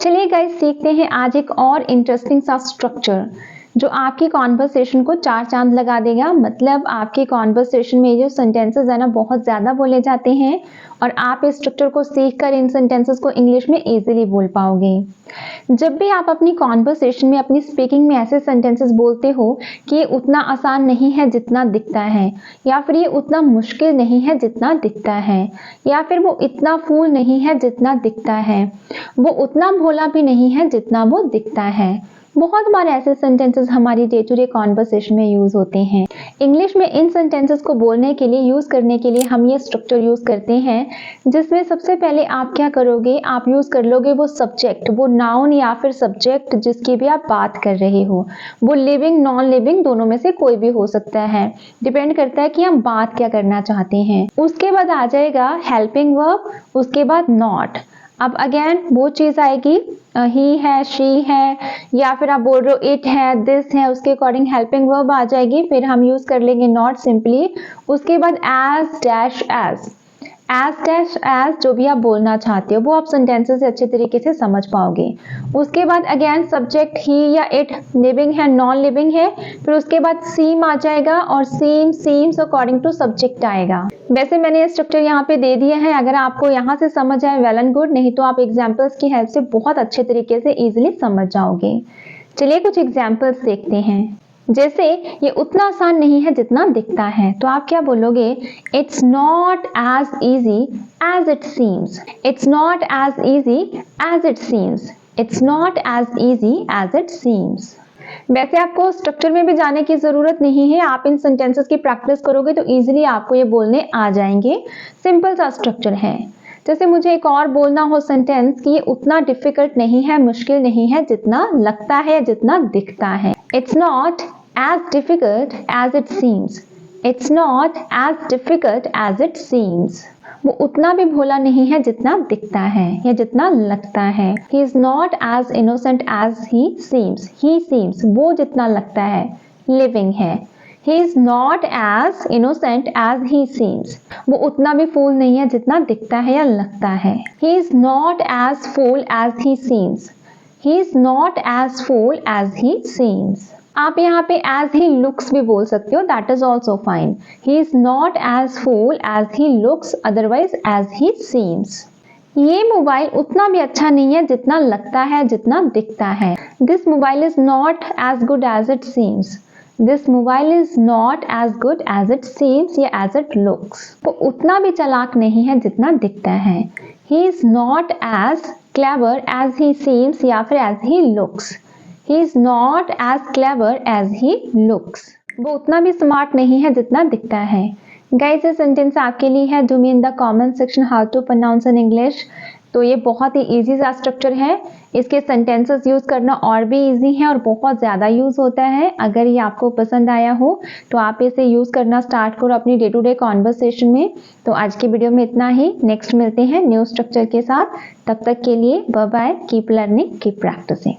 चलिए गाइस सीखते हैं आज एक और इंटरेस्टिंग सा स्ट्रक्चर जो आपकी कॉन्वर्सेशन को चार चांद लगा देगा। मतलब आपके कॉन्वर्सेशन में जो सेंटेंसेस है ना बहुत ज़्यादा बोले जाते हैं और आप इस स्ट्रक्चर को सीखकर इन सेंटेंसेस को इंग्लिश में इजीली बोल पाओगे। जब भी आप अपनी कॉन्वर्सेशन में अपनी स्पीकिंग में ऐसे सेंटेंसेस बोलते हो कि ये उतना आसान नहीं है जितना दिखता है, या फिर ये उतना मुश्किल नहीं है जितना दिखता है, या फिर वो इतना फूल नहीं है जितना दिखता है, वो उतना भोला भी नहीं है जितना वो दिखता है। बहुत बार ऐसे सेंटेंसेस हमारी डे टू डे कॉन्वर्सेशन में यूज होते हैं। इंग्लिश में इन सेंटेंसेस को बोलने के लिए यूज करने के लिए हम ये स्ट्रक्चर यूज करते हैं, जिसमें सबसे पहले आप क्या करोगे, आप यूज कर लोगे वो सब्जेक्ट, वो नाउन या फिर सब्जेक्ट जिसकी भी आप बात कर रहे हो। वो लिविंग नॉन लिविंग दोनों में से कोई भी हो सकता है, डिपेंड करता है कि हम बात क्या करना चाहते हैं। उसके बाद आ जाएगा हेल्पिंग वर्ब, उसके बाद नॉट। अब अगेन वो चीज आएगी ही है, शी है, या फिर आप बोल रहे हो इट है, दिस है, उसके अकॉर्डिंग हेल्पिंग वर्ब आ जाएगी। फिर हम यूज कर लेंगे नॉट सिंपली। उसके बाद as dash as, as dash as जो भी आप बोलना चाहते हो वो आप सेंटेंसेस से अच्छे तरीके से समझ पाओगे। उसके बाद अगेन सब्जेक्ट ही या इट, लिविंग है नॉन लिविंग है। फिर उसके बाद सीम आ जाएगा और सीम्स अकॉर्डिंग टू सब्जेक्ट आएगा। वैसे मैंने ये स्ट्रक्चर यहाँ पे दे दिया है, अगर आपको यहाँ से समझ आए वेल एंड गुड, नहीं तो आप एग्जाम्पल्स की हेल्प से बहुत अच्छे तरीके से इजिली समझ जाओगे। चलिए कुछ एग्जाम्पल्स देखते हैं। जैसे ये उतना आसान नहीं है जितना दिखता है, तो आप क्या बोलोगे, it's not as easy as it seems. It's not as easy as it seems. It's not as easy as it seems. वैसे आपको स्ट्रक्चर में भी जाने की जरूरत नहीं है, आप इन सेंटेंसेस की प्रैक्टिस करोगे तो इजीली आपको ये बोलने आ जाएंगे। सिंपल सा स्ट्रक्चर है। जैसे मुझे एक और बोलना हो सेंटेंस कि ये उतना डिफिकल्ट नहीं है, मुश्किल नहीं है जितना लगता है, जितना दिखता है। It's not as difficult as it seems. It's not as difficult as it seems. वो उतना भी भोला नहीं है जितना दिखता है या जितना लगता है। He is not as innocent as he seems. He seems वो जितना लगता है, living है। He is not as innocent as he seems. वो उतना भी फूल नहीं है जितना दिखता है या लगता है। He is not as fool as he seems. He is not as fool as he seems. आप यहाँ पे as he looks भी बोल सकते हो, that is also fine. He is not as fool as he looks, otherwise as he seems. ये mobile उतना भी अच्छा नहीं है जितना लगता है, जितना दिखता है। This mobile is not as good as it seems. This mobile is not as good as it seems या as it looks. वो उतना भी चालाक नहीं है जितना दिखता है। He is not as clever as he seems या फिर as he looks. He is not as clever as he looks. वो उतना भी स्मार्ट नहीं है जितना दिखता है। गाइस ये सेंटेंस आपके लिए है। Do me in the comment section how to pronounce in English. तो ये बहुत ही इजी सा स्ट्रक्चर है। इसके सेंटेंसेस यूज करना और भी इजी है और बहुत ज़्यादा यूज होता है। अगर ये आपको पसंद आया हो तो आप इसे यूज करना स्टार्ट करो अपनी डे टू डे कॉन्वर्सेशन में। तो आज की वीडियो में इतना ही। नेक्स्ट मिलते हैं न्यू स्ट्रक्चर के साथ। तब तक के लिए bye bye. Keep learning, keep practising.